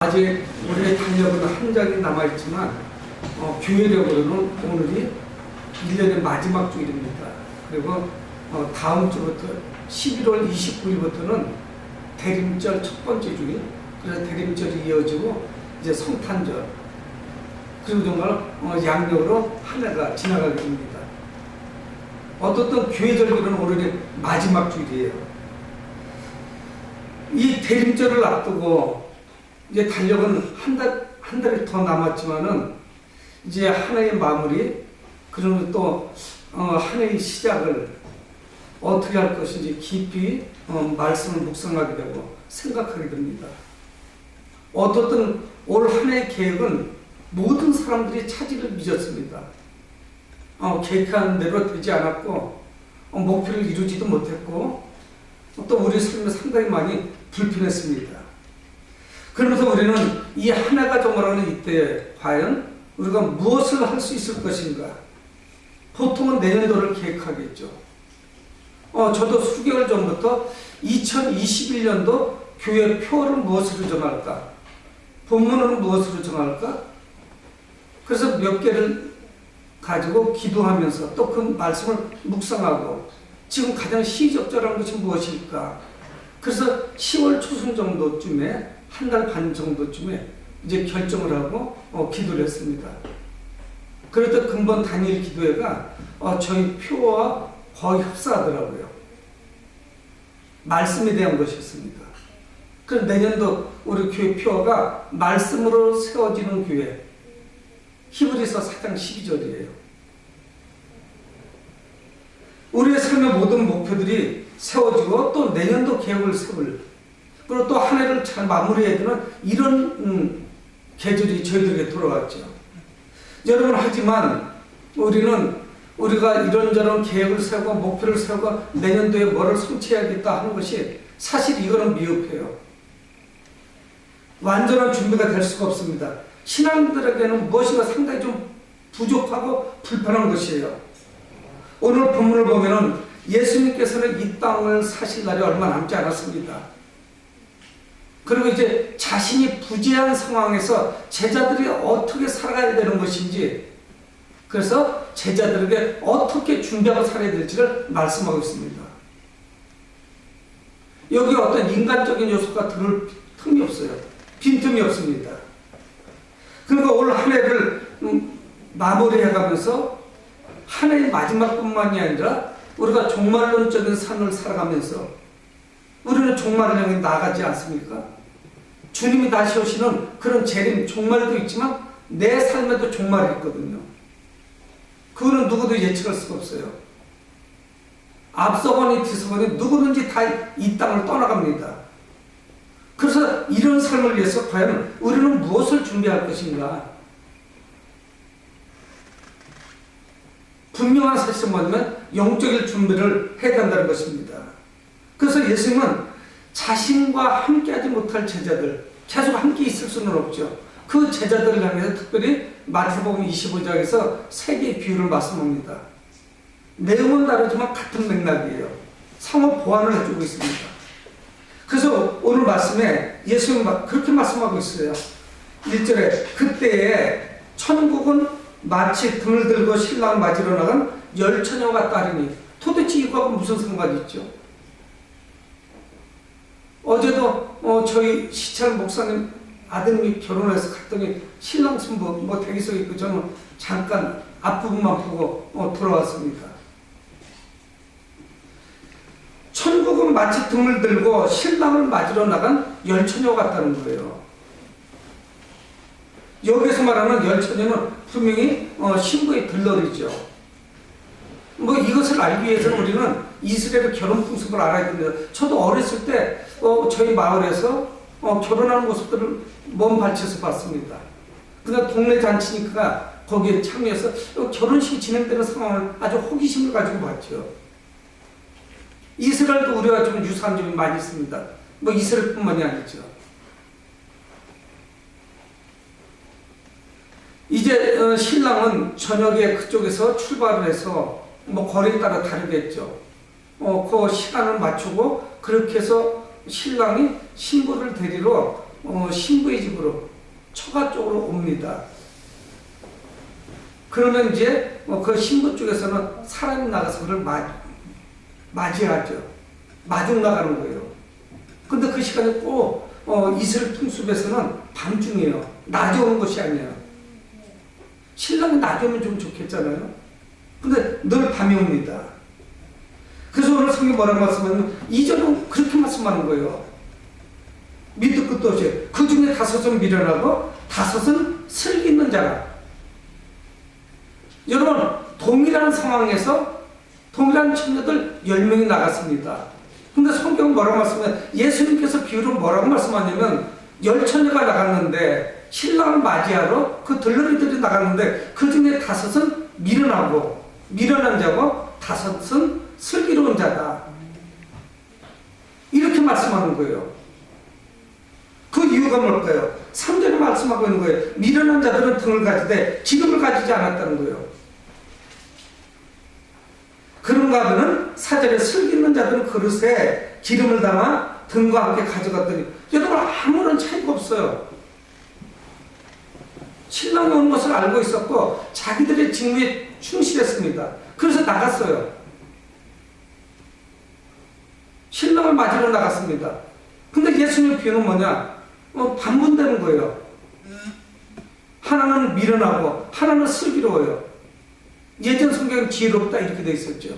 아직 우리의 달력은 한 장이 남아있지만 교회력으로는 오늘이 1년의 마지막 주일입니다. 그리고 다음 주부터 11월 29일부터는 대림절 첫 번째 주일, 그래서 대림절이 이어지고 이제 성탄절, 그리고 정말 양력으로 한 해가 지나가게 됩니다. 어떻든 교회절기로는 오늘이 마지막 주일이에요. 이 대림절을 앞두고 이제 달력은 한 달이 더 남았지만은 이제 한 해의 마무리, 그러면 또 한 해의 시작을 어떻게 할 것인지 깊이 말씀을 묵상하게 되고 생각하게 됩니다. 어떻든 올 한 해의 계획은 모든 사람들이 차질을 빚었습니다. 계획한 대로 되지 않았고 목표를 이루지도 못했고 또 우리 삶에 상당히 많이 불편했습니다. 그러면서 우리는 이 한 해가 저물어가는 이때 과연 우리가 무엇을 할 수 있을 것인가? 보통은 내년도를 계획하겠죠. 저도 수개월 전부터 2021년도 교회 표어를 무엇으로 정할까? 본문은 무엇으로 정할까? 그래서 몇 개를 가지고 기도하면서 또 그 말씀을 묵상하고 지금 가장 시적절한 것이 무엇일까? 그래서 10월 초순 정도쯤에 한 달 반 정도쯤에 이제 결정을 하고 기도를 했습니다. 그랬더니 근본 단일 기도회가 저희 표와 거의 흡사하더라고요. 말씀에 대한 것이었습니다. 그래서 내년도 우리 교회 표어가 말씀으로 세워지는 교회, 히브리서 4장 12절이에요. 우리의 삶의 모든 목표들이 세워지고 또 내년도 계획을 세울, 그리고 또 한 해를 잘 마무리해야 되는 이런 계절이 저희들에게 돌아왔죠. 여러분, 하지만 우리가 이런저런 계획을 세우고 목표를 세우고 내년도에 뭐를 성취해야겠다 하는 것이 사실 이거는 미흡해요. 완전한 준비가 될 수가 없습니다. 신앙들에게는 무엇인가 상당히 좀 부족하고 불편한 것이에요. 오늘 본문을 보면은 예수님께서는 이 땅을 사실 날이 얼마 남지 않았습니다. 그리고 이제 자신이 부재한 상황에서 제자들이 어떻게 살아가야 되는 것인지, 그래서 제자들에게 어떻게 준비하고 살아야 될지를 말씀하고 있습니다. 여기 어떤 인간적인 요소가 들을 틈이 없어요. 빈틈이 없습니다. 그러니까 올 한 해를 마무리해가면서 한 해의 마지막뿐만이 아니라 우리가 종말론적인 삶을 살아가면서 우리는 종말을 향해 나아가지 않습니까? 주님이 다시 오시는 그런 재림, 종말도 있지만 내 삶에도 종말이 있거든요. 그거는 누구도 예측할 수가 없어요. 앞서거니 뒤서거니 누구든지 다 이 땅을 떠나갑니다. 그래서 이런 삶을 위해서 과연 우리는 무엇을 준비할 것인가? 분명한 사실은 뭐냐면 영적인 준비를 해야 된다는 것입니다. 그래서 예수님은 자신과 함께하지 못할 제자들, 계속 함께 있을 수는 없죠. 그 제자들을 향해서 특별히 마태복음 25장에서 세 개의 비유를 말씀합니다. 내용은 다르지만 같은 맥락이에요. 상호 보완을 해주고 있습니다. 그래서 오늘 말씀에 예수님은 그렇게 말씀하고 있어요. 1절에 그때에 천국은 마치 등을 들고 신랑을 맞으러 나간 열처녀가 따르니, 도대체 이거하고 무슨 상관이 있죠? 어제도 저희 시찰 목사님 아드님이 결혼해서 갔더니 신랑 신부 대기석에 있고 저는 잠깐 앞부분만 보고 돌아왔습니다. 천국은 마치 등을 들고 신랑을 맞으러 나간 열처녀 같다는 거예요. 여기서 말하는 열처녀는 분명히 신부의 들러리죠. 이것을 알기 위해서는 우리는 이스라엘의 결혼 풍습을 알아야 됩니다. 저도 어렸을 때 저희 마을에서 결혼하는 모습들을 몸 발치해서 봤습니다. 그러니까 동네 잔치니까 거기에 참여해서 결혼식이 진행되는 상황을 아주 호기심을 가지고 봤죠. 이스라엘도 우리와 좀 유사한 점이 많이 있습니다. 이스라엘뿐만이 아니죠. 이제 신랑은 저녁에 그쪽에서 출발을 해서 거리에 따라 다르겠죠. 그 시간을 맞추고 그렇게 해서 신랑이 신부를 데리러 신부의 집으로 처가 쪽으로 옵니다. 그러면 이제 그 신부 쪽에서는 사람이 나가서 그를 맞이하죠. 마중 나가는 거예요. 근데 그 시간에 꼭 이슬 풍습에서는 밤중이에요. 낮에 오는 것이 아니에요. 신랑이 낮에 오면 좀 좋겠잖아요. 근데 늘 밤에 옵니다. 그래서 오늘 성경 뭐라고 말씀하냐면 2절은 그렇게 말씀하는 거예요. 밑도 끝도 없이 그 중에 5은 미련하고 5은 슬기 있는 자라. 여러분 동일한 상황에서 동일한 처녀들 10명이 나갔습니다. 근데 성경은 뭐라고 말씀하냐면 예수님께서 비유로 뭐라고 말씀하냐면 10처녀가 나갔는데 신랑을 맞이하러 그 들러리들이 나갔는데 그 중에 5은 미련한 자고 5은 슬기로운 자다. 이렇게 말씀하는 거예요. 그 이유가 뭘까요? 3절에 말씀하고 있는 거예요. 미련한 자들은 등을 가지되 기름을 가지지 않았다는 거예요. 그런가 하면은 4절에 슬기 있는 자들은 그릇에 기름을 담아 등과 함께 가져갔더니 여러분 아무런 차이가 없어요. 신랑이 온 것을 알고 있었고 자기들의 직무에 충실했습니다. 그래서 나갔어요. 신랑을 맞으러 나갔습니다. 근데 예수님의 비유는 뭐냐? 반분되는 거예요. 하나는 미련하고 하나는 슬기로워요. 예전 성경은 지혜롭다 이렇게 되어 있었죠.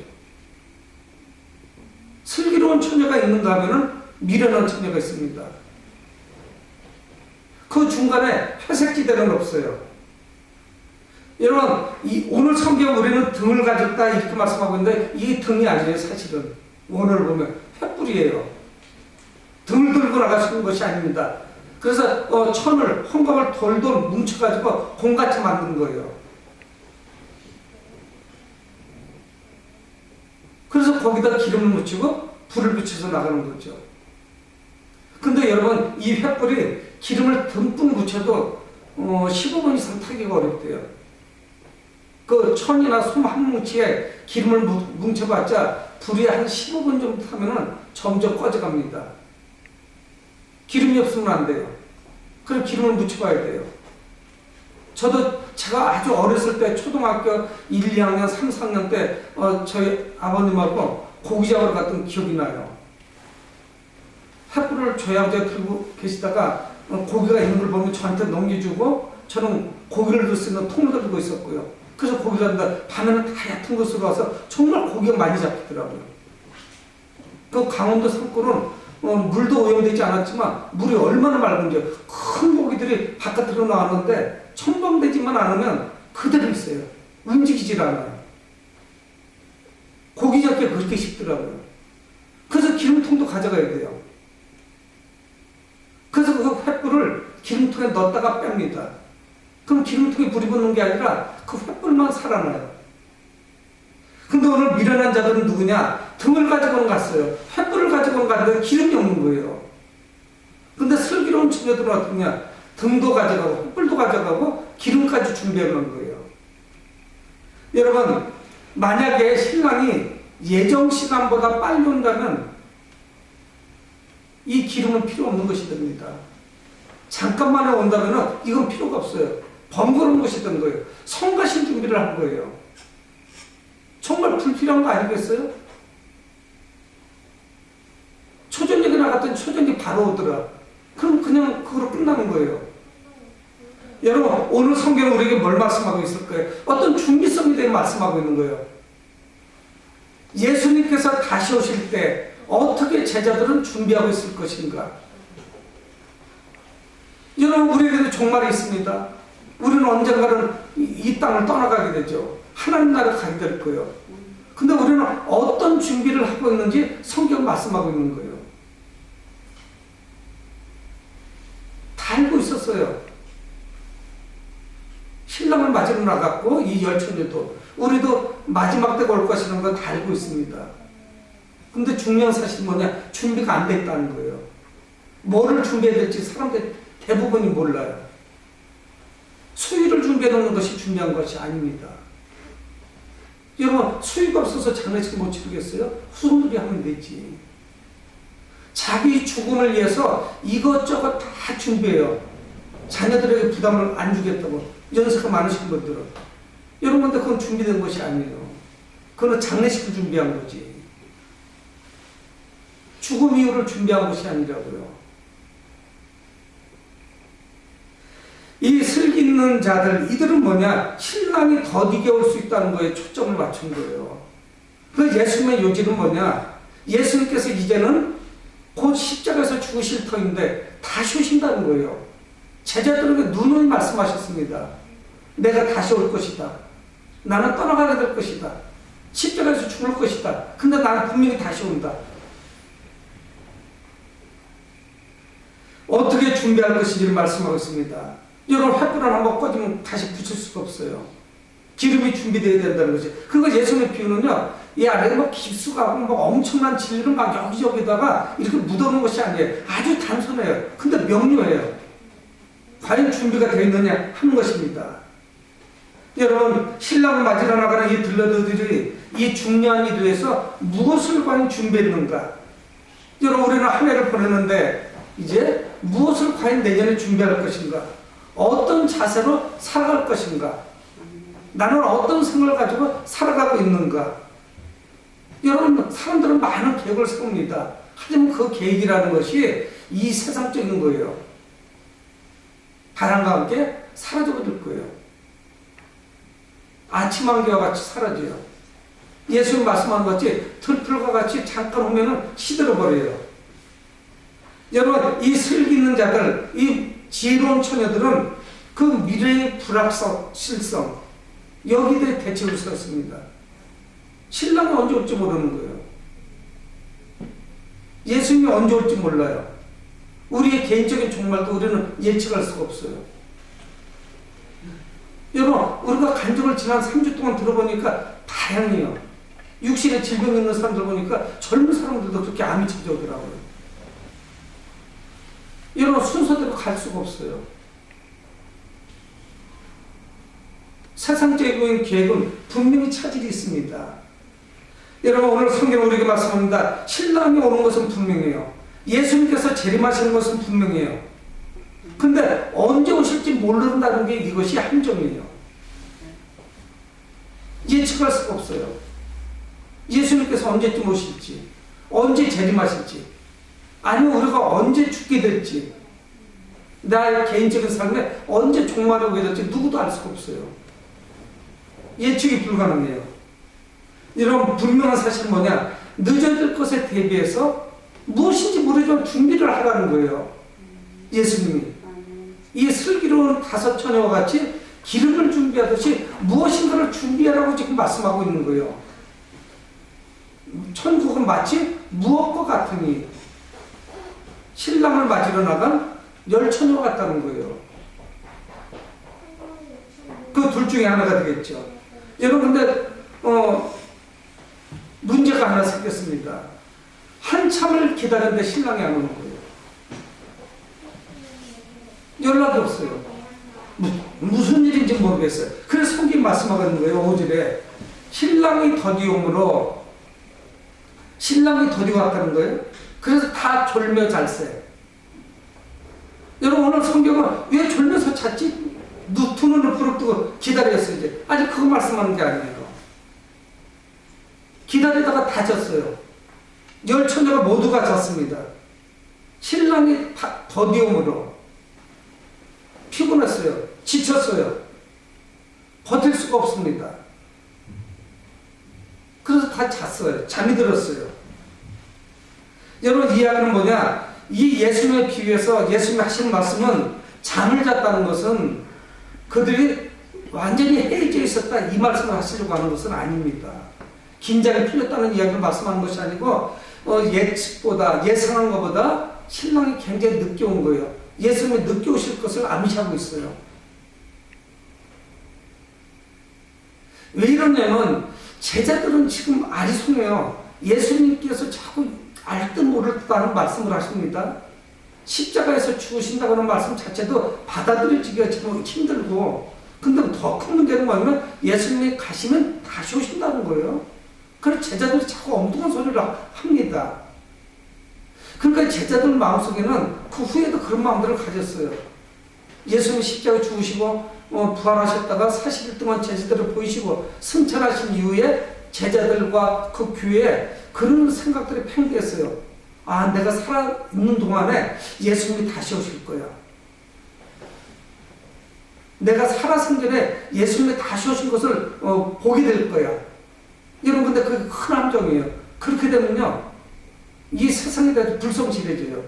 슬기로운 처녀가 있는가 하면은 미련한 처녀가 있습니다. 그 중간에 회색지대는 없어요. 여러분 오늘 성경 우리는 등을 가졌다 이렇게 말씀하고 있는데 이 등이 아니에요. 사실은 오늘 보면 횃불이에요. 등을 들고 나가시는 것이 아닙니다. 그래서 천을 홍금을 돌돌 뭉쳐가지고 공같이 만든 거예요. 그래서 거기다 기름을 묻히고 불을 붙여서 나가는 거죠. 근데 여러분 이 횃불이 기름을 듬뿍 묻혀도 15분 이상 타기가 어렵대요. 그 천이나 솜 한 뭉치에 기름을 뭉쳐봤자 불이 한 15분 정도 타면은 점점 꺼져갑니다. 기름이 없으면 안 돼요. 그럼 기름을 묻혀봐야 돼요. 저도 제가 아주 어렸을 때 초등학교 1, 2학년, 3, 4학년 때 저희 아버님하고 고기 잡으러 갔던 기억이 나요. 횃불을 저희 아버지가 들고 계시다가 고기가 있는 걸 보면 저한테 넘겨주고 저는 고기를 넣을 수 있는 통을 들고 있었고요. 그래서 고기를 한다 밤에는 다 얕은 곳으로 와서 정말 고기가 많이 잡히더라고요. 그 강원도 산골은 물도 오염되지 않았지만 물이 얼마나 맑은지 큰 고기들이 바깥으로 나왔는데 첨벙되지만 않으면 그대로 있어요. 움직이질 않아요. 고기 잡기 그렇게 쉽더라고요. 그래서 기름통도 가져가야 돼요. 그래서 그 횃불을 기름통에 넣었다가 뺍니다. 그럼 기름통에 불이 붙는 게 아니라 그 횃불만 살아나요. 근데 오늘 미련한 자들은 누구냐? 등을 가지고는 갔어요. 횃불을 가지고는 갔는데 기름이 없는 거예요. 근데 슬기로운 처녀들은 어떠냐? 등도 가져가고 횃불도 가져가고 기름까지 준비해 놓은 거예요. 여러분 만약에 신랑이 예정 시간보다 빨리 온다면 이 기름은 필요 없는 것이 됩니다. 잠깐만에 온다면 이건 필요가 없어요. 번거로운 것이 된 거예요. 성가신 준비를 한 거예요. 정말 불필요한 거 아니겠어요? 초전역에 나갔더니 초전이 바로 오더라. 그럼 그냥 그거로 끝나는 거예요. 여러분 오늘 성경은 우리에게 뭘 말씀하고 있을 거예요? 어떤 준비성에 대해 말씀하고 있는 거예요. 예수님께서 다시 오실 때 어떻게 제자들은 준비하고 있을 것인가? 여러분 우리에게도 종말이 있습니다. 우리는 언젠가는 이 땅을 떠나가게 되죠. 하나님 나라 가게 될 거예요. 근데 우리는 어떤 준비를 하고 있는지 성경 말씀하고 있는 거예요. 다 알고 있었어요. 신랑을 맞으러 나갔고 이 열처녀도 우리도 마지막 때가 올 것이라는 걸 다 알고 있습니다. 근데 중요한 사실은 뭐냐? 준비가 안 됐다는 거예요. 뭐를 준비해야 될지 사람들 대부분이 몰라요. 수위를 준비해 놓는 것이 중요한 것이 아닙니다. 여러분 수위가 없어서 장례식 못 치르겠어요? 후손들이 하면 되지. 자기 죽음을 위해서 이것저것 다 준비해요. 자녀들에게 부담을 안 주겠다고. 연세가 많으신 분들은. 여러분들 그건 준비된 것이 아니에요. 그건 장례식을 준비한 거지. 죽음 이후를 준비한 것이 아니라고요. 이 슬기 있는 자들, 이들은 뭐냐? 신랑이 더디게 올 수 있다는 거에 초점을 맞춘 거예요. 그 예수님의 요지는 뭐냐? 예수님께서 이제는 곧 십자가에서 죽으실 터인데 다시 오신다는 거예요. 제자들에게 누누이 말씀하셨습니다. 내가 다시 올 것이다. 나는 떠나가게 될 것이다. 십자가에서 죽을 것이다. 근데 나는 분명히 다시 온다. 어떻게 준비할 것인지를 말씀하고 있습니다. 여러분, 횃불을 한번 꺼지면 다시 붙일 수가 없어요. 기름이 준비되어야 된다는 거지. 그거 예수님의 비유는요, 이 안에 막 깊숙하고 막 엄청난 진리를 막 여기저기다가 이렇게 묻어놓은 것이 아니에요. 아주 단순해요. 근데 명료해요. 과연 준비가 되어 있느냐 하는 것입니다. 여러분, 신랑을 맞으러 나가는 이 들러들들이 이 중요한 일을 위해서 무엇을 과연 준비했는가? 여러분, 우리는 한 해를 보내는데 이제 무엇을 과연 내년에 준비할 것인가? 어떤 자세로 살아갈 것인가? 나는 어떤 생각을 가지고 살아가고 있는가? 여러분, 사람들은 많은 계획을 세웁니다. 하지만 그 계획이라는 것이 이 세상적인 거예요. 바람과 함께 사라져버릴 거예요. 아침 안개와 같이 사라져요. 예수님 말씀하는 것 같이 들풀과 같이 잠깐 오면은 시들어버려요. 여러분, 이 슬기 있는 자들, 이 지혜로운 처녀들은 그 미래의 불확성, 실성, 여기에 대책을 세웠습니다. 신랑이 언제 올지 모르는 거예요. 예수님이 언제 올지 몰라요. 우리의 개인적인 종말도 우리는 예측할 수가 없어요. 여러분, 우리가 간증을 지난 3주 동안 들어보니까 다양해요. 육신에 질병 있는 사람들 보니까 젊은 사람들도 그렇게 암이 찾아오더라고요. 여러분, 순서대로 갈 수가 없어요. 세상적인 계획은 분명히 차질이 있습니다. 여러분, 오늘 성경 우리에게 말씀합니다. 신랑이 오는 것은 분명해요. 예수님께서 재림하시는 것은 분명해요. 근데 언제 오실지 모른다는 게 이것이 함정이에요. 예측할 수가 없어요. 예수님께서 언제쯤 오실지, 언제 재림하실지, 아니면 우리가 언제 죽게 될지, 나의 개인적인 삶에 언제 종말이 오게 될지 누구도 알 수가 없어요. 예측이 불가능해요. 이런 분명한 사실은 뭐냐? 늦어질 것에 대비해서 무엇인지 모르지만 준비를 하라는 거예요. 예수님이. 이 슬기로운 다섯 처녀와 같이 기름을 준비하듯이 무엇인가를 준비하라고 지금 말씀하고 있는 거예요. 천국은 마치 무엇과 같으니 신랑을 맞으러 나간 열 처녀와 같다는 거예요. 그 둘 중에 하나가 되겠죠. 여러분, 근데 문제가 하나 생겼습니다. 한참을 기다렸는데 신랑이 안 오는 거예요. 연락이 없어요. 무슨 일인지 모르겠어요. 그래서 성경이 말씀하고 있는 거예요. 5절에 신랑이 더디옴으로, 신랑이 더디 왔다는 거예요. 그래서 다 졸며 잘세. 여러분, 오늘 성경은 왜 졸면서 잤지? 두 눈을 부릅뜨고 기다렸어요. 이제 아직 그거 말씀하는 게 아니에요. 기다리다가 다 졌어요. 열 처녀가 모두가 졌습니다. 신랑이 더디움으로 피곤했어요. 지쳤어요. 버틸 수가 없습니다. 그래서 다 잤어요. 잠이 들었어요. 여러분, 이 이야기는 뭐냐? 이 예수님의 비유에서 예수님이 하시는 말씀은 잠을 잤다는 것은 그들이 완전히 해이져 있었다, 이 말씀을 하시려고 하는 것은 아닙니다. 긴장이 풀렸다는 이야기를 말씀하는 것이 아니고 예측보다, 예상한 것보다 신랑이 굉장히 늦게 온 거예요. 예수님이 늦게 오실 것을 암시하고 있어요. 왜 이러냐면 제자들은 지금 아리송해요. 예수님께서 자꾸 알 듯 모를 듯 하는 말씀을 하십니다. 십자가에서 죽으신다고 하는 말씀 자체도 받아들여지기가 참 힘들고, 근데 더 큰 문제는 뭐냐면 예수님이 가시면 다시 오신다는 거예요. 그래서 제자들이 자꾸 엉뚱한 소리를 합니다. 그러니까 제자들 마음속에는 그 후에도 그런 마음들을 가졌어요. 예수님이 십자가에 죽으시고 부활하셨다가 40일 동안 제자들을 보이시고 승천하신 이후에 제자들과 그 교회에 그런 생각들이 팽배했어요. 아, 내가 살아있는 동안에 예수님이 다시 오실 거야. 내가 살아생전에 예수님이 다시 오신 것을 보게 될 거야. 여러분, 근데 그게 큰 함정이에요. 그렇게 되면요, 이 세상에 대해서 불성실해져요.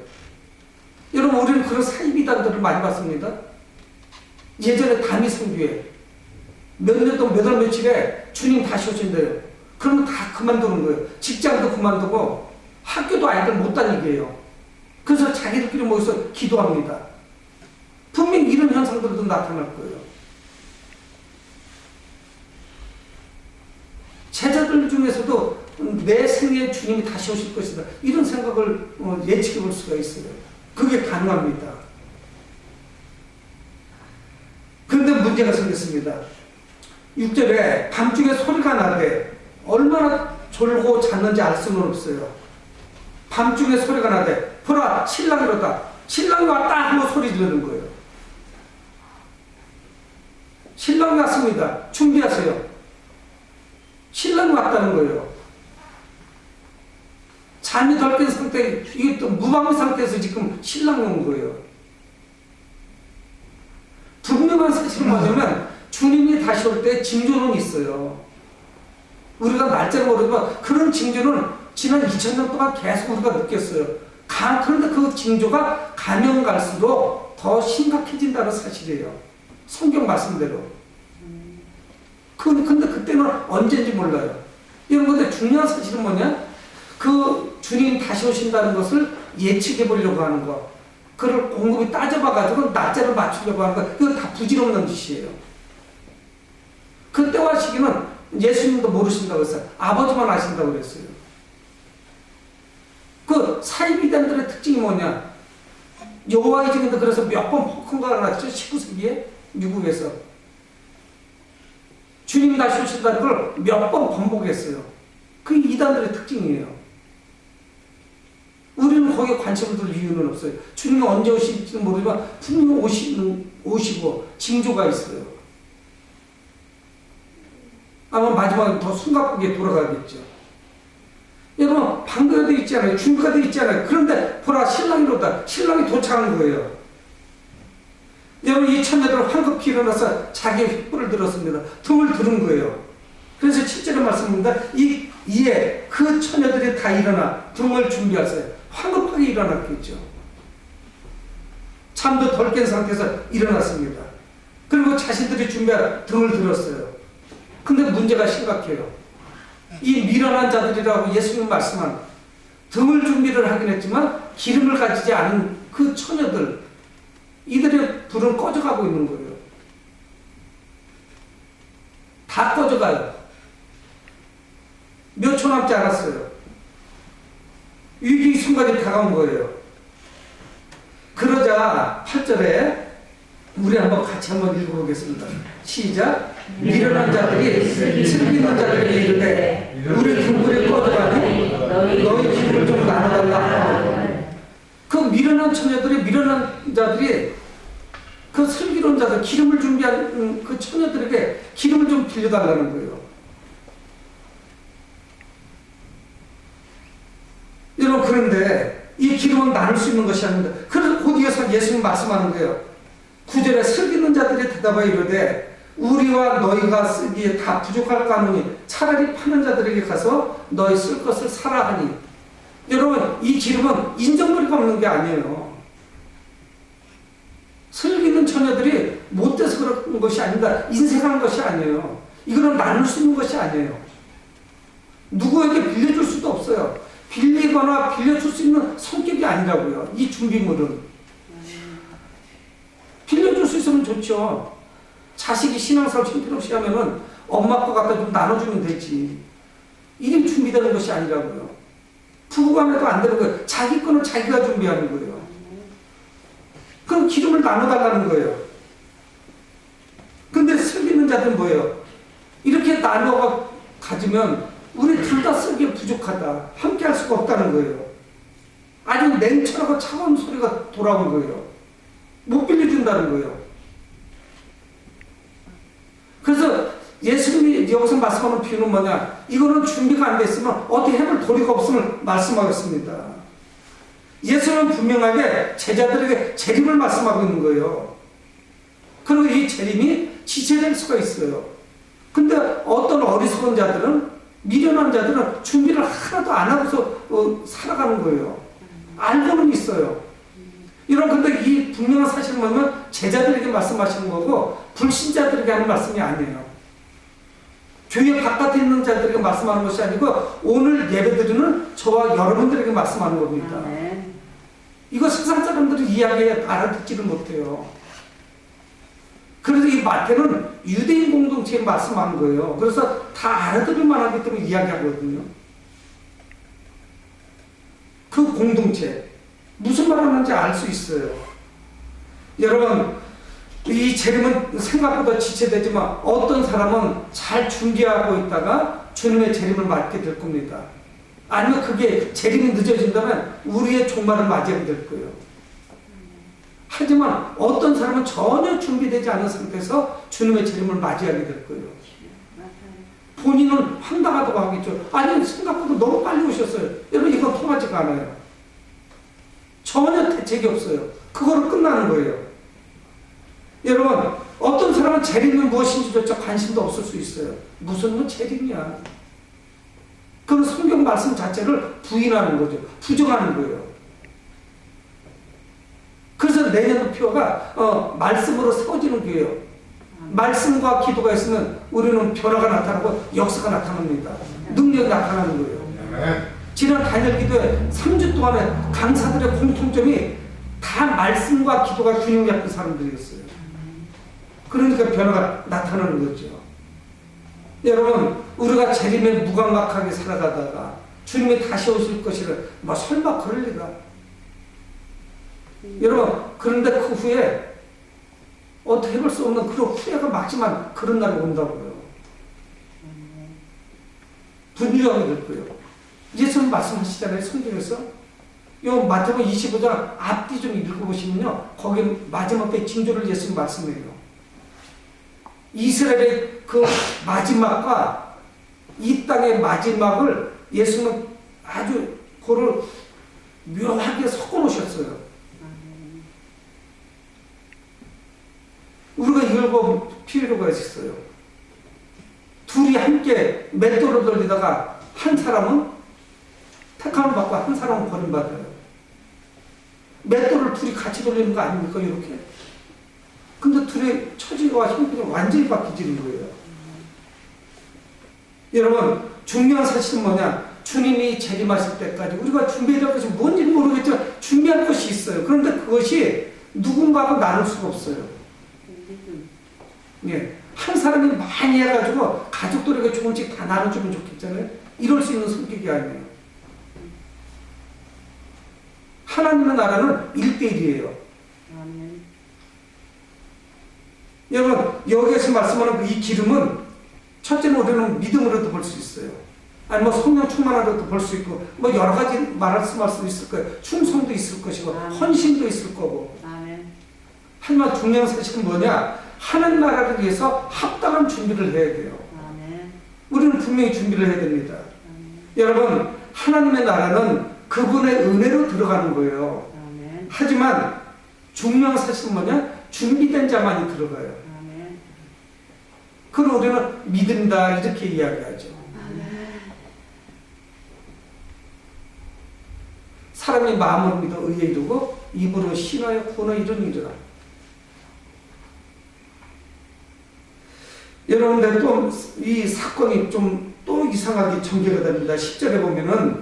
여러분, 우리는 그런 사이비단들을 많이 봤습니다. 예전에 다미성교회 몇 년 동안 몇 월 며칠에 주님 다시 오신대요. 그러면 다 그만두는 거예요. 직장도 그만두고 학교도 아이들 못 다니게 해요. 그래서 자기들끼리 모여서 기도합니다. 분명히 이런 현상들도 나타날 거예요. 제자들 중에서도 내 생에 주님이 다시 오실 것이다, 이런 생각을 예측해 볼 수가 있어요. 그게 가능합니다. 그런데 문제가 생겼습니다. 6절에 밤중에 소리가 나되, 얼마나 졸고 잤는지 알 수는 없어요. 밤중에 소리가 나되, 보라, 신랑이 오다. 신랑이 왔다 하고 소리 지르는 거예요. 신랑이 왔습니다. 준비하세요. 신랑이 왔다는 거예요. 잠이 덜 깬 상태, 이게 또 무방비 상태에서 지금 신랑이 온 거예요. 분명한 사실은 뭐냐면 주님이 다시 올 때 징조는 있어요. 우리가 날짜를 모르지만 그런 징조는 지난 2000년 동안 계속 우리가 느꼈어요. 그런데 그 징조가 가면 갈수록 더 심각해진다는 사실이에요. 성경 말씀대로. 근데 그때는 언제인지 몰라요. 여러분, 근데 중요한 사실은 뭐냐? 그 주님 다시 오신다는 것을 예측해 보려고 하는 거, 그걸 곰곰이 따져봐가지고 날짜를 맞추려고 하는 거, 이건 다 부질없는 짓이에요. 그때와 시기는 예수님도 모르신다고 했어요. 아버지만 아신다고 그랬어요. 그 사이비단들의 특징이 뭐냐? 여호와의 증인도 그래서 몇 번 폭언가 났죠. 19세기에 미국에서 주님이 다시 오신다는 걸 몇 번 번복했어요. 그게 이단들의 특징이에요. 우리는 거기에 관심을 둘 이유는 없어요. 주님이 언제 오실지는 모르지만 분명히 오시고 징조가 있어요. 아마 마지막에 더 숨가쁘게 돌아가겠죠. 여러분, 방도가 되어 있지 않아요? 준비가 되어 있지 않아요? 그런데 보라, 신랑이 오다. 신랑이 도착한 거예요. 여러분, 이 처녀들은 황급히 일어나서 자기의 횃불을 들었습니다. 등을 들은 거예요. 그래서 7절에 말씀입니다. 이에 그 처녀들이 다 일어나 등을 준비하세요. 황급하게 일어났겠죠. 잠도 덜 깬 상태에서 일어났습니다. 그리고 자신들이 준비한 등을 들었어요. 근데 문제가 심각해요. 이 미련한 자들이라고 예수님 말씀한, 등을 준비를 하긴 했지만 기름을 가지지 않은 그 처녀들, 이들의 불은 꺼져가고 있는 거예요. 다 꺼져가요. 몇 초 남지 않았어요. 위기 순간이 다가온 거예요. 그러자 8절에 우리 같이 한번 읽어보겠습니다. 시작. 미련한 자들이 슬기는 자들에게 이르되 우리 등불이 꺼져가니 너희 기름을 좀 나눠달라. 그 미련한 처녀들이, 미련한 자들이 그 슬기로운 자들, 기름을 준비한 그 처녀들에게 기름을 좀 빌려달라는 거예요. 여러분, 그런데 이 기름은 나눌 수 있는 것이 아닙니다. 그래서 곧 이어서 예수님 말씀하는 거예요. 9절에 슬기는 자들이 대답하여 이르되 우리와 너희가 쓰기에 다 부족할까 하노니 차라리 파는 자들에게 가서 너희 쓸 것을 사라 하니. 여러분, 이 기름은 인정머리가 없는 게 아니에요. 슬기는 처녀들이 못돼서 그런 것이 아닙니다. 인색한 것이 아니에요. 이거는 나눌 수 있는 것이 아니에요. 누구에게 빌려줄 수도 없어요. 빌리거나 빌려줄 수 있는 성격이 아니라고요. 이 준비물은. 빌려줄 수 있으면 좋죠. 자식이 신앙생활 형편없이 하면은 엄마 거 갖다 좀 나눠주면 되지. 이게 준비되는 것이 아니라고요. 부부간에도 안 되는 거예요. 자기 거는 자기가 준비하는 거예요. 그럼 기름을 나눠달라는 거예요. 근데 슬기는 자들은 뭐예요? 이렇게 나눠가 가지면 우리 둘 다 쓰기에 부족하다. 함께 할 수가 없다는 거예요. 아주 냉철하고 차가운 소리가 돌아온 거예요. 못 빌려준다는 거예요. 그래서 예수님이 여기서 말씀하는 비유는 뭐냐? 이거는 준비가 안 됐으면 어떻게 해볼 도리가 없음을 말씀하겠습니다. 예수는 분명하게 제자들에게 재림을 말씀하고 있는 거예요. 그리고 이 재림이 지체될 수가 있어요. 근데 어떤 어리석은 자들은, 미련한 자들은 준비를 하나도 안 하고서 살아가는 거예요. 알고는 있어요. 이런, 근데 이 분명한 사실은 뭐냐면 제자들에게 말씀하시는 거고 불신자들에게 하는 말씀이 아니에요. 교회 바깥에 있는 자들에게 말씀하는 것이 아니고 오늘 예배드리는 저와 여러분들에게 말씀하는 겁니다. 이거 세상 사람들이 이야기에 알아듣지를 못해요. 그래서 이 마태는 유대인 공동체에 말씀하는 거예요. 그래서 다 알아들을 만하기 때문에 이야기하거든요. 그 공동체 무슨 말 하는지 알 수 있어요. 여러분, 이 재림은 생각보다 지체되지만 어떤 사람은 잘 준비하고 있다가 주님의 재림을 맞게 될 겁니다. 아니면 그게 재림이 늦어진다면 우리의 종말을 맞이하게 될 거예요. 하지만 어떤 사람은 전혀 준비되지 않은 상태에서 주님의 재림을 맞이하게 될 거예요. 본인은 황당하다고 하겠죠. 아니, 생각보다 너무 빨리 오셨어요. 여러분, 이건 통하지가 않아요. 전혀 대책이 없어요. 그거로 끝나는 거예요. 여러분, 어떤 사람은 재림은 무엇인지조차 관심도 없을 수 있어요. 무슨 뭐 재림이야. 그건 성경 말씀 자체를 부인하는 거죠. 부정하는 거예요. 그래서 내년 표가 말씀으로 세워지는 거예요. 말씀과 기도가 있으면 우리는 변화가 나타나고 역사가 나타납니다. 능력이 나타나는 거예요. 지난 단일 기도에 3주 동안에 강사들의 공통점이 다 말씀과 기도가 균형 잡힌 사람들이었어요. 그러니까 변화가 나타나는 거죠. 여러분, 우리가 재림에 무감각하게 살아가다가 주님이 다시 오실 것이라 뭐 설마 그럴 리가. 여러분, 그런데 그 후에 어떻게 해볼 수 없는 그런 후회가 막지만 그런 날이 온다고요. 분주하게 될 거예요. 예수님 말씀하시잖아요. 성경에서. 요 마태복음 25장 앞뒤 좀 읽어보시면요. 거기 마지막 때 징조를 예수님 말씀해요. 이스라엘의 그 마지막과 이 땅의 마지막을 예수님은 아주 그를 묘하게 섞어 놓으셨어요. 우리가 읽어 필요가 있어요. 둘이 함께 맷돌을 돌리다가 한 사람은 택함을 받고 한 사람은 버림받아요. 맷돌을 둘이 같이 돌리는 거 아닙니까? 이렇게. 근데 둘의 처지와 형편이 완전히 바뀌지는 거예요. 여러분, 중요한 사실은 뭐냐? 주님이 재림하실 때까지 우리가 준비해야 할 것이 뭔지 모르겠지만 준비할 것이 있어요. 그런데 그것이 누군가하고 나눌 수가 없어요. 예. 한 사람이 많이 해가지고 가족들에게 조금씩 다 나눠주면 좋겠잖아요. 이럴 수 있는 성격이 아니에요. 하나님의 나라는 1대1이에요. 여러분, 여기에서 말씀하는 이 기름은 첫째는 우리는 믿음으로도 볼 수 있어요. 아니 뭐 성령 충만하로도 볼 수 있고 뭐 여러 가지 말씀할 수 있을 거예요. 충성도 있을 것이고 헌신도 있을 거고. 하지만 중요한 사실은 뭐냐? 하나님 나라를 위해서 합당한 준비를 해야 돼요. 우리는 분명히 준비를 해야 됩니다. 여러분, 하나님의 나라는 그분의 은혜로 들어가는 거예요. 하지만 중요한 사실은 뭐냐? 준비된 자만이 들어가요. 그걸 우리는 믿음다 이렇게 이야기하죠. 사람이 마음으로 믿어 의에 이르고 입으로 신하여 구원에 이르니라. 여러분들 또 이 사건이 좀 또 이상하게 전개가 됩니다. 10절에 보면은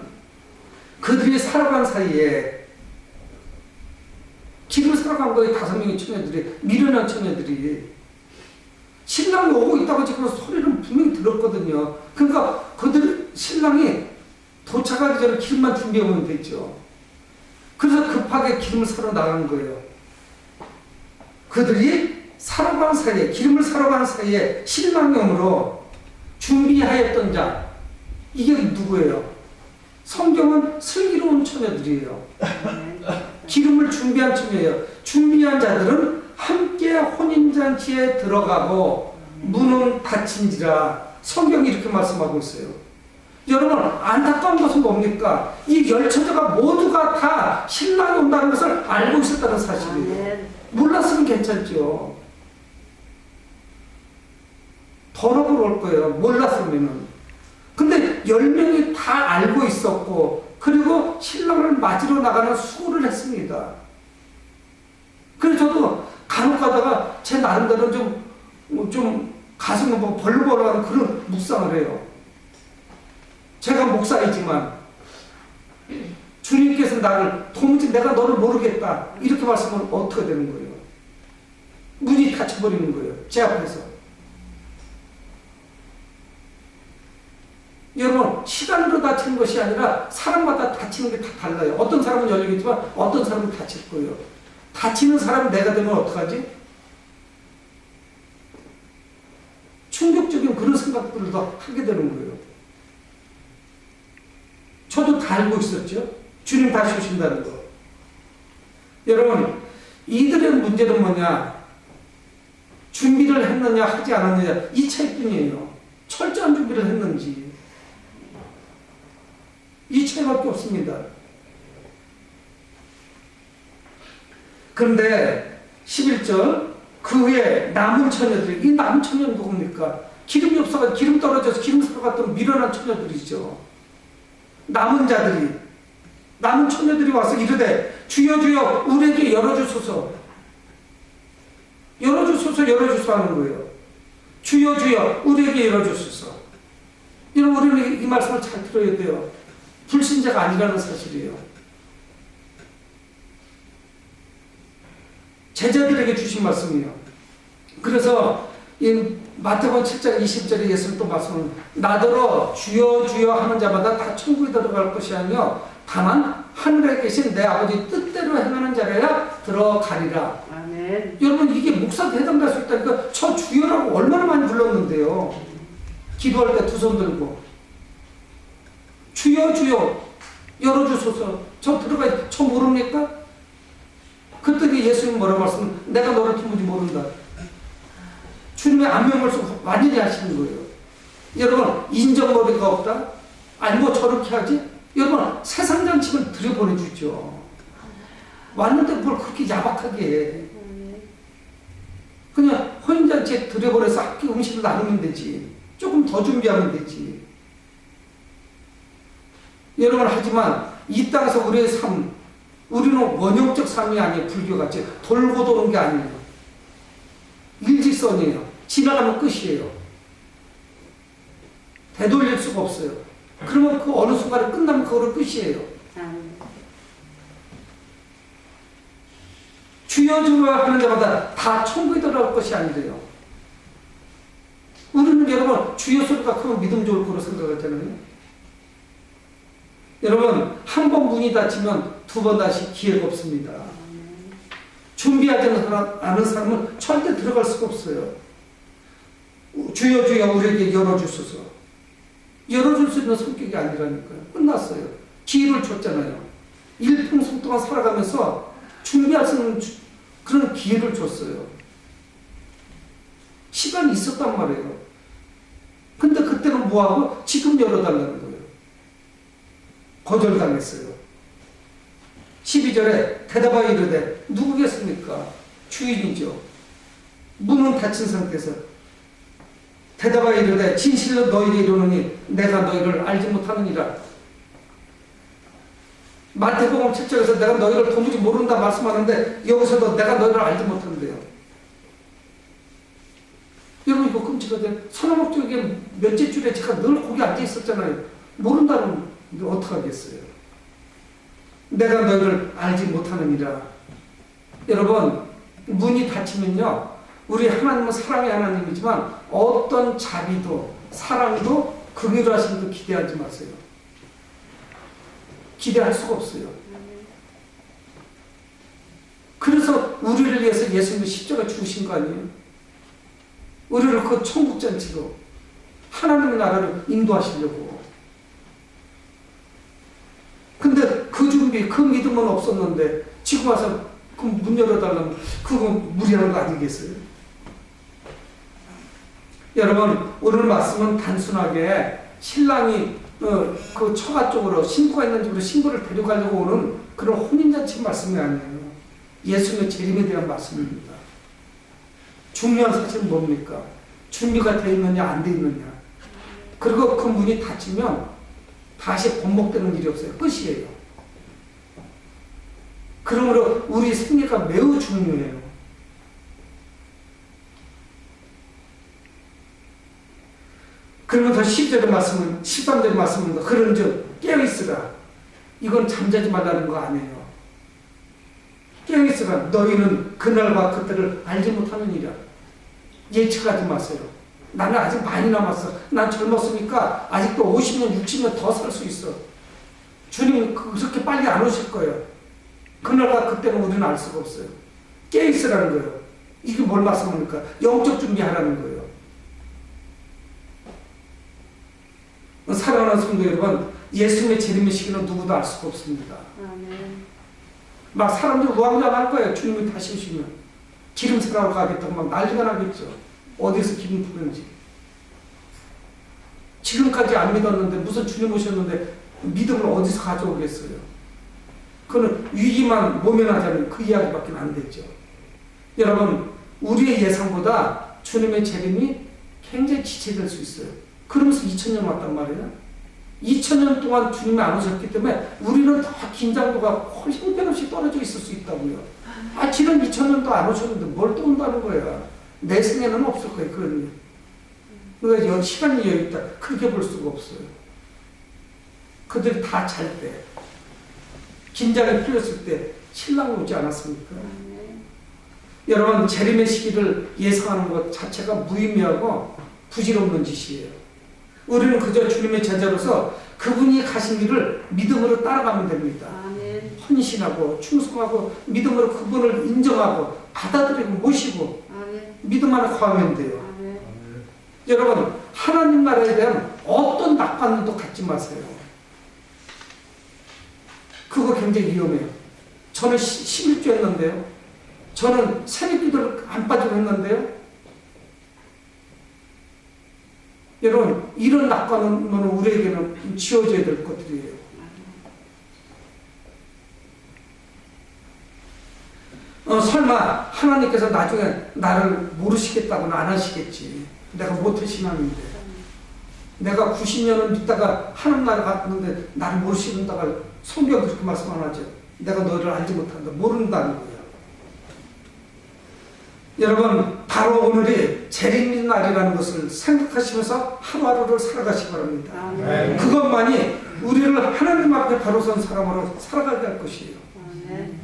그들이 살아간 사이에 길을 살아간 거에 5명의 처녀들이, 미련한 처녀들이 신랑이 오고 있다고 지금 소리를 분명히 들었거든요. 그러니까 그들 신랑이 도착하기 전에 기름만 준비해 오면 됐죠. 그래서 급하게 기름을 사러 나간 거예요. 그들이 살아가는 사이에, 기름을 사러 가는 사이에 신랑용으로 준비하였던 자, 이게 누구예요? 성경은 슬기로운 처녀들이에요. 기름을 준비한 처녀예요. 준비한 자들은 함께 혼인잔치에 들어가고 문은 닫힌지라. 성경이 이렇게 말씀하고 있어요. 여러분, 안타까운 것은 뭡니까? 이 열처자가 모두가 다 신랑이 온다는 것을 알고 있었다는 사실이에요. 몰랐으면 괜찮죠. 더러울 올 거예요. 몰랐으면은. 근데 10명이 다 알고 있었고, 그리고 신랑을 맞으러 나가는 수고를 했습니다. 그래서 저도 간혹 가다가 제 나름대로 좀 가슴을 벌렁벌렁하는 그런 묵상을 해요. 제가 목사이지만 주님께서 나를 도무지 내가 너를 모르겠다 이렇게 말씀하면 어떻게 되는 거예요? 문이 닫혀버리는 거예요. 제 앞에서. 여러분, 시간으로 닫히는 것이 아니라 사람마다 닫히는 게 다 달라요. 어떤 사람은 열리겠지만 어떤 사람은 닫힐 거예요. 닫히는 사람이 내가 되면 어떡하지? 충격적인 그런 생각들을 더 하게 되는 거예요. 저도 다 알고 있었죠. 주님 다시 오신다는 거. 여러분, 이들의 문제는 뭐냐? 준비를 했느냐 하지 않았느냐 이 차이뿐이에요. 철저한 준비를 했는지 이 차이밖에 없습니다. 그런데 11절 그 후에 남은 처녀들, 이 남은 처녀는 누굽니까? 기름이 없어서 기름 떨어져서 기름 사러 갔던 미련한 처녀들이죠. 남은 자들이, 남은 처녀들이 와서 이르되 주여 주여 우리에게 열어주소서, 열어주소서, 열어주소서 하는 거예요. 주여 주여 우리에게 열어주소서. 여러분, 우리는 이 말씀을 잘 들어야 돼요. 불신자가 아니라는 사실이에요. 제자들에게 주신 말씀이에요. 그래서 이 마태복음 7장 20절에 예수는 또 말씀을 나더러 주여 주여 하는 자마다 다 천국에 들어갈 것이 아니요 다만 하늘에 계신 내 아버지 뜻대로 행하는 자라야 들어가리라. 아멘. 여러분, 이게 목사도 해당될 수 있다니까. 저 주여라고 얼마나 많이 불렀는데요. 기도할 때 두 손 들고 주여 주여 열어주소서. 저 들어가, 저 모릅니까? 그랬더니 예수님 뭐라고 말씀? 내가 너를 도무지 모른다. 주님의 안면말씀 완전히 하시는 거예요. 여러분, 인정머리가 없다? 아니 뭐 저렇게 하지? 여러분, 세상 장치를 들여보내주죠. 왔는데 뭘 그렇게 야박하게 해. 그냥 혼인잔치에 들여보내서 함께 음식을 나누면 되지. 조금 더 준비하면 되지. 여러분, 하지만 이 땅에서 우리의 삶, 우리는 원형적 삶이 아니에요. 불교같이 돌고 도는 게 아니에요. 일직선이에요. 지나가면 끝이에요. 되돌릴 수가 없어요. 그러면 그 어느 순간에 끝나면 그거는 끝이에요. 주여 주여 하는 데마다 다 천국에 들어갈 것이 아니래요. 우리는 여러분, 주여 소리가 크면 믿음 좋을 거로 생각하잖아요. 여러분, 한 번 문이 닫히면 두 번 다시 기회가 없습니다. 준비하지 않은 사람은 절대 들어갈 수가 없어요. 주여 주여 우리에게 열어주소서. 열어줄 수 있는 성격이 아니라니까요. 끝났어요. 기회를 줬잖아요. 일평생 동안 살아가면서 준비할 수 있는 그런 기회를 줬어요. 시간이 있었단 말이에요. 근데 그때는 뭐하고? 지금 열어달라는 거예요. 거절당했어요. 12절에 대답하여 이르되 누구겠습니까? 주인이죠. 문은 닫힌 상태에서 대답하여 이르되 진실로 너희에게 이르노니 내가 너희를 알지 못하느니라. 마태복음 7절에서 내가 너희를 도무지 모른다 말씀하는데 여기서도 내가 너희를 알지 못한대요. 여러분, 이거 끔찍하죠. 선화목적에 몇째 줄에 제가 늘 거기 앉아 있었잖아요. 모른다는 어떡하겠어요. 내가 너희를 알지 못하느니라. 여러분, 문이 닫히면요, 우리 하나님은 사랑의 하나님이지만 어떤 자비도 사랑도 긍휼 하심도 기대하지 마세요. 기대할 수가 없어요. 그래서 우리를 위해서 예수님이 십자가 죽으신 거 아니에요? 우리를 그 천국잔치로 하나님의 나라를 인도하시려고. 준비, 그 믿음은 없었는데 지금 와서 그 문 열어달라면 그거 무리하는 거 아니겠어요? 여러분, 오늘 말씀은 단순하게 신랑이 그 처가 쪽으로 신부가 있는 집으로 신부를 데려가려고 오는 그런 혼인잔치 말씀이 아니에요. 예수님의 재림에 대한 말씀입니다. 중요한 사실은 뭡니까? 준비가 되어 있느냐 안 되어 있느냐. 그리고 그 문이 닫히면 다시 번복되는 일이 없어요. 끝이에요. 그러므로 우리 생애가 매우 중요해요. 그러면서 10절의 말씀은 13절의 말씀은 그런즉 깨어있으라. 이건 잠자지 말라는 거 아니에요. 깨어있으라. 너희는 그날과 그때를 알지 못하느니라. 예측하지 마세요. 나는 아직 많이 남았어. 난 젊었으니까 아직도 50년, 60년 더 살 수 있어. 주님은 그렇게 빨리 안 오실 거예요. 그날과 그때는 우리는 알 수가 없어요. 깨어있으라는 거예요. 이게 뭘 말씀합니까? 영적 준비하라는 거예요. 사랑하는 성도 여러분, 예수님의 재림의 시기는 누구도 알 수가 없습니다. 막 사람들 우왕좌왕할 거예요. 주님이 다시 오시면 기름 세라고 가겠다고 막 난리가 나겠죠. 어디서 기름 부는지. 지금까지 안 믿었는데 무슨 주님 오셨는데 믿음을 어디서 가져오겠어요. 그거는 위기만 모면하자면 그 이야기밖에 안 되죠. 여러분, 우리의 예상보다 주님의 재림이 굉장히 지체될 수 있어요. 그러면서 2000년 왔단 말이에요. 2000년 동안 주님이 안 오셨기 때문에 우리는 더 긴장도가 형편없이 떨어져 있을 수 있다고요. 아, 지금 2000년도 안 오셨는데 뭘 또 온다는 거야. 내 생에는 없을 거예요. 그런 일. 그러니까 시간이 여유있다. 그렇게 볼 수가 없어요. 그들이 다 잘 때, 긴장이 풀렸을 때 신랑이 오지 않았습니까? 여러분, 재림의 시기를 예상하는 것 자체가 무의미하고 부질없는 짓이에요. 우리는 그저 주님의 제자로서 그분이 가신 길을 믿음으로 따라가면 됩니다. 아멘. 헌신하고 충성하고 믿음으로 그분을 인정하고 받아들이고 모시고 아멘. 믿음 안에 거하면 돼요. 아멘. 여러분, 하나님 나라에 대한 어떤 낙관도 갖지 마세요. 그거 굉장히 위험해요. 저는 11조 했는데요. 저는 새벽기도를 안 빠지고 했는데요. 여러분, 이런 낙관은 우리에게는 지워져야 될 것들이에요. 설마 하나님께서 나중에 나를 모르시겠다고는 안 하시겠지. 내가 모태신앙인데. 내가 90년을 믿다가 하나님 나라 갔는데 나를 모르신다가 성경 그렇게 말씀 안 하죠. 내가 너를 알지 못한다. 모른다는 거예요. 여러분, 바로 오늘이 재림 날이라는 것을 생각하시면서 하루하루를 살아가시기 바랍니다. 아멘. 그것만이 우리를 하나님 앞에 바로 선 사람으로 살아가게 할 것이에요. 아멘.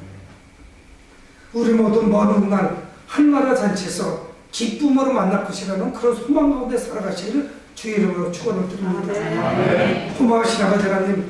우리 모두 먼 훗날 하늘나라 잔치에서 기쁨으로 만날 것이라는 그런 소망 가운데 살아가시기를 주의 이름으로 축원을 드립니다. 고마우신 아버지 하나님,